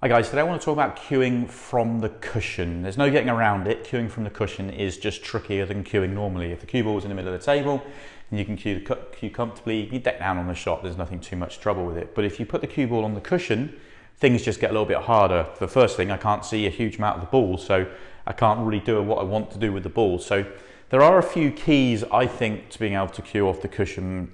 Hi guys, today I want to talk about cueing from the cushion. There's no getting around it. Cueing from the cushion is just trickier than cueing normally. If the cue ball is in the middle of the table and you can cue comfortably, you deck down on the shot, there's nothing too much trouble with it. But if you put the cue ball on the cushion, things just get a little bit harder. The first thing, I can't see a huge amount of the ball, so I can't really do what I want to do with the ball. So there are a few keys, I think, to being able to cue off the cushion,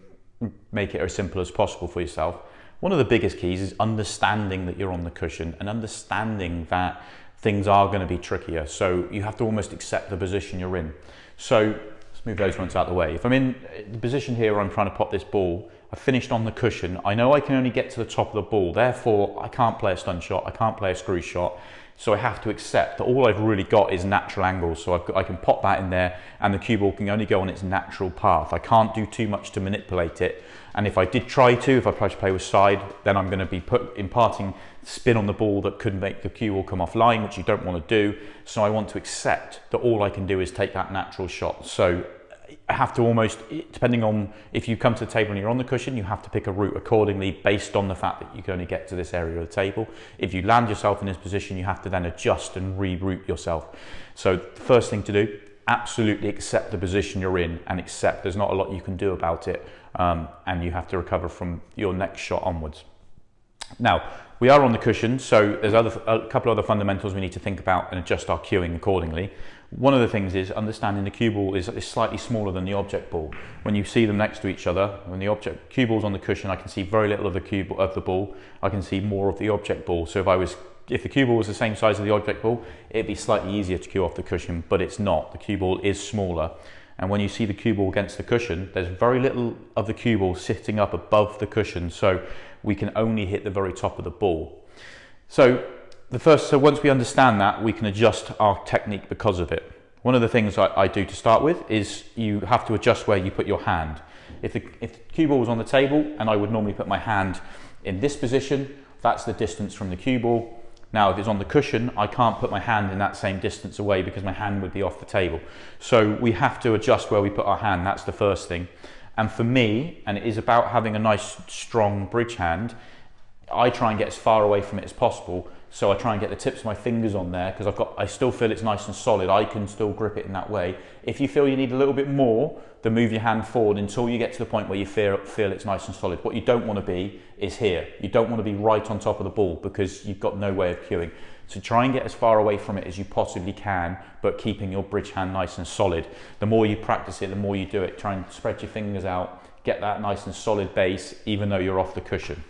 make it as simple as possible for yourself. One of the biggest keys is understanding that you're on the cushion and understanding that things are going to be trickier. So you have to almost accept the position you're in. So let's move those ones out of the way. If I'm in the position here where I'm trying to pop this ball, I finished on the cushion. I know I can only get to the top of the ball. Therefore, I can't play a stun shot. I can't play a screw shot. So I have to accept that all I've really got is natural angles. So I can pop that in there and the cue ball can only go on its natural path. I can't do too much to manipulate it. And if I did try to, if I try to play with side, then I'm going to be imparting spin on the ball that could make the cue ball come offline, which you don't want to do. So I want to accept that all I can do is take that natural shot. So I have to almost, depending on if you come to the table and you're on the cushion, you have to pick a route accordingly based on the fact that you can only get to this area of the table. If you land yourself in this position, you have to then adjust and reroute yourself. So the first thing to do, absolutely accept the position you're in and accept there's not a lot you can do about it, and you have to recover from your next shot onwards. Now, we are on the cushion, so there's a couple other fundamentals we need to think about and adjust our cueing accordingly. One of the things is understanding the cue ball is slightly smaller than the object ball. When you see them next to each other, when the cue ball's on the cushion, I can see very little of the ball. I can see more of the object ball. So if the cue ball was the same size as the object ball, it'd be slightly easier to cue off the cushion, but it's not. The cue ball is smaller. And when you see the cue ball against the cushion, there's very little of the cue ball sitting up above the cushion. So we can only hit the very top of the ball. So once we understand that, we can adjust our technique because of it. One of the things I do to start with is you have to adjust where you put your hand. If the cue ball was on the table and I would normally put my hand in this position, that's the distance from the cue ball. Now, if it's on the cushion, I can't put my hand in that same distance away because my hand would be off the table. So we have to adjust where we put our hand. That's the first thing. And for me, and it is about having a nice, strong bridge hand, I try and get as far away from it as possible. So I try and get the tips of my fingers on there because I still feel it's nice and solid. I can still grip it in that way. If you feel you need a little bit more, then move your hand forward until you get to the point where you feel it's nice and solid. What you don't want to be is here. You don't want to be right on top of the ball because you've got no way of cueing. So try and get as far away from it as you possibly can, but keeping your bridge hand nice and solid. The more you practice it, the more you do it. Try and spread your fingers out, get that nice and solid base, even though you're off the cushion.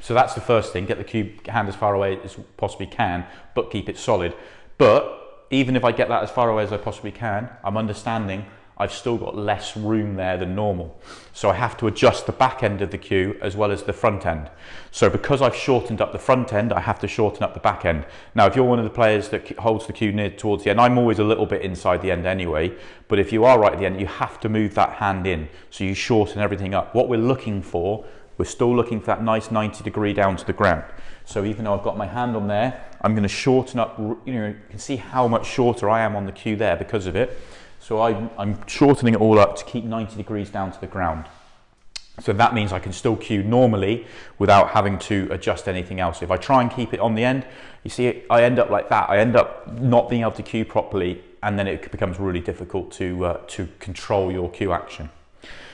So that's the first thing, get the cue hand as far away as possibly can, but keep it solid. But even if I get that as far away as I possibly can, I'm understanding I've still got less room there than normal. So I have to adjust the back end of the cue as well as the front end. So because I've shortened up the front end, I have to shorten up the back end. Now, if you're one of the players that holds the cue near towards the end, I'm always a little bit inside the end anyway, but if you are right at the end, you have to move that hand in. So you shorten everything up. What we're looking for, we're still looking for that nice 90 degree down to the ground. So even though I've got my hand on there, I'm going to shorten up, you can see how much shorter I am on the cue there because of it. So I'm shortening it all up to keep 90 degrees down to the ground. So that means I can still cue normally without having to adjust anything else. If I try and keep it on the end, you see, I end up like that. I end up not being able to cue properly, and then it becomes really difficult to control your cue action.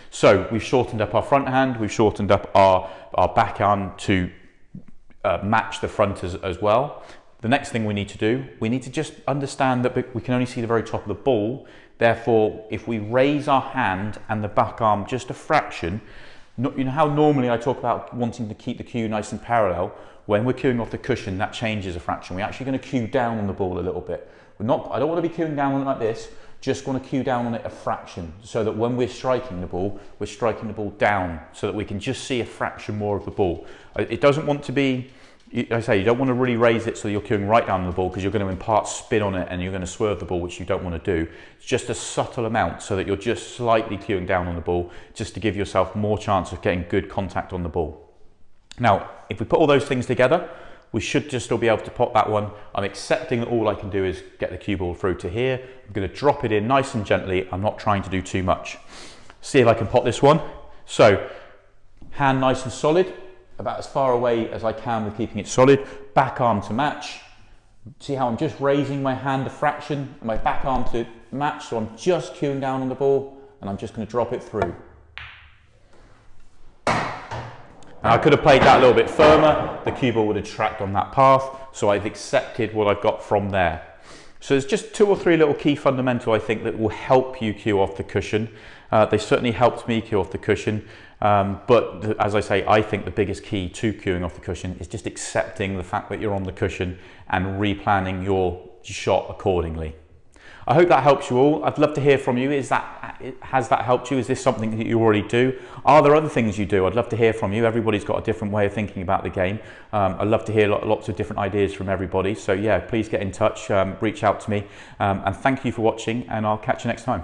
So we've shortened up our front hand, we've shortened up our back hand to match the front as well. The next thing we need to do, we need to just understand that we can only see the very top of the ball. Therefore, if we raise our hand and the back arm just a fraction, you know how normally I talk about wanting to keep the cue nice and parallel? When we're cueing off the cushion, that changes a fraction. We're actually going to cue down on the ball a little bit. I don't want to be cueing down on it like this. Just want to cue down on it a fraction so that when we're striking the ball, we're striking the ball down so that we can just see a fraction more of the ball. It doesn't want to be, I say, you don't want to really raise it so you're cueing right down on the ball because you're going to impart spin on it and you're going to swerve the ball, which you don't want to do. It's just a subtle amount so that you're just slightly cueing down on the ball just to give yourself more chance of getting good contact on the ball. Now, if we put all those things together, we should just still be able to pop that one. I'm accepting that all I can do is get the cue ball through to here. I'm going to drop it in nice and gently. I'm not trying to do too much. See if I can pop this one. So, hand nice and solid. about as far away as I can with keeping it solid. Back arm to match. See how I'm just raising my hand a fraction, and my back arm to match, so I'm just cueing down on the ball, and I'm just going to drop it through. Now I could have played that a little bit firmer, the cue ball would have tracked on that path, so I've accepted what I've got from there. So there's just 2 or 3 little key fundamental, I think, that will help you cue off the cushion. They certainly helped me cue off the cushion, but as I say, I think the biggest key to cueing off the cushion is just accepting the fact that you're on the cushion and replanning your shot accordingly. I hope that helps you all. I'd love to hear from you. Has that helped you? Is this something that you already do? Are there other things you do? I'd love to hear from you. Everybody's got a different way of thinking about the game. I'd love to hear lots of different ideas from everybody. So yeah, please get in touch, reach out to me. And thank you for watching, and I'll catch you next time.